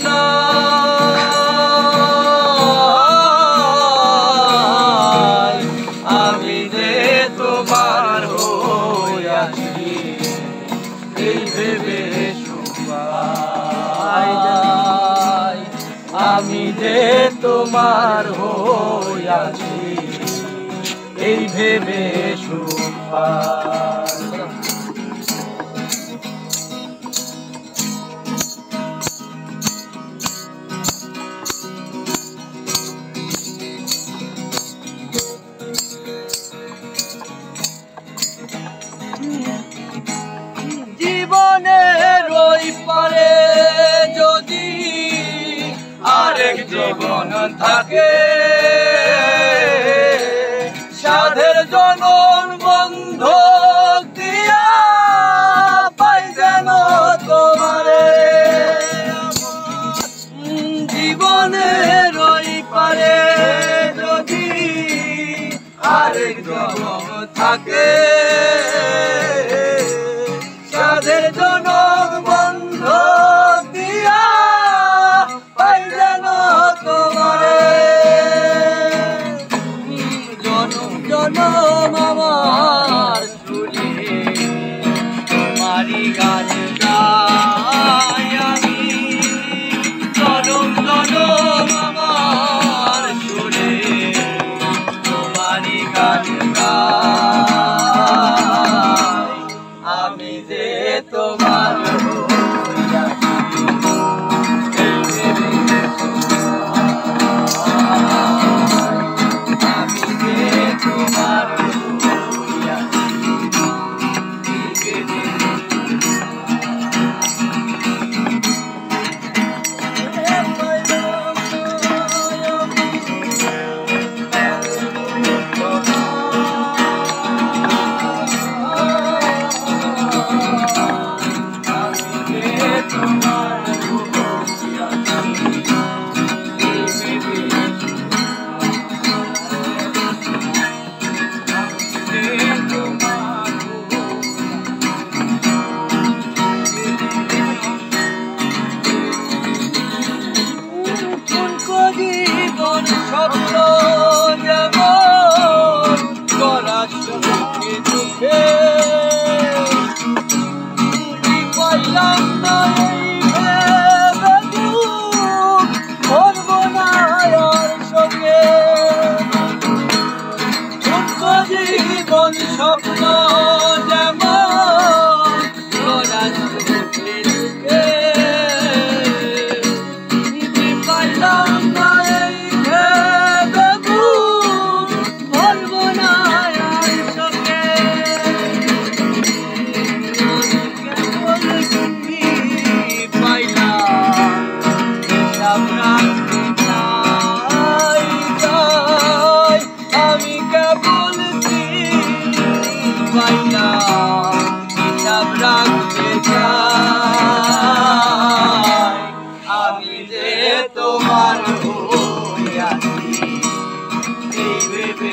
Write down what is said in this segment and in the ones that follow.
না আমি যে তোমার হইয়াছি এই ভেবে আমি যে তোমার হইয়াছি এই ভেবে সুখ পাই। জীবনের ওই পারে যদি আরেক জীবন থাকে সাধের জনম বন্ধক দিয়া পাই যেন তোমারে জীবনের ওই পারে যদি আরেক জনম থাকে সাধের জনম বন্ধক দিয়া পাই যেন তোমারে জনম জনম আমার শুনে তোমারি গান গাই আমি জনম জনম আমার শুনে তোমারি গান গাই আমি যে তোমার স্বপ্ন যেমন করা সুখে দুঃখে পাইলাম না করব না আর সঙ্গে জীবন স্বপ্ন যেমন করা সুখে দুঃখে পাইলাম না আমি কেবল হিসাব রাখতে চাই আমি যে তোমার হইয়াছি এই ভেবে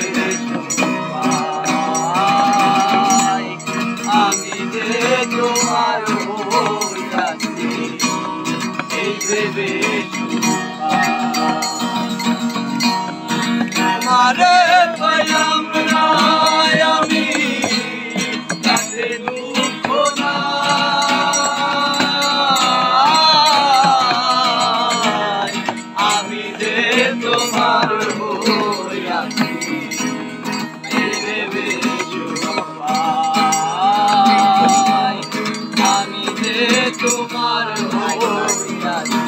আমি যে তোমার হইয়াছি এই ভেবে তোমারে পাইলাম না আমি তাতে দুঃখ নাই আমি যে তোমার হইয়াছি এই ভেবে সুখ পাই আমি যে তোমার হইয়াছি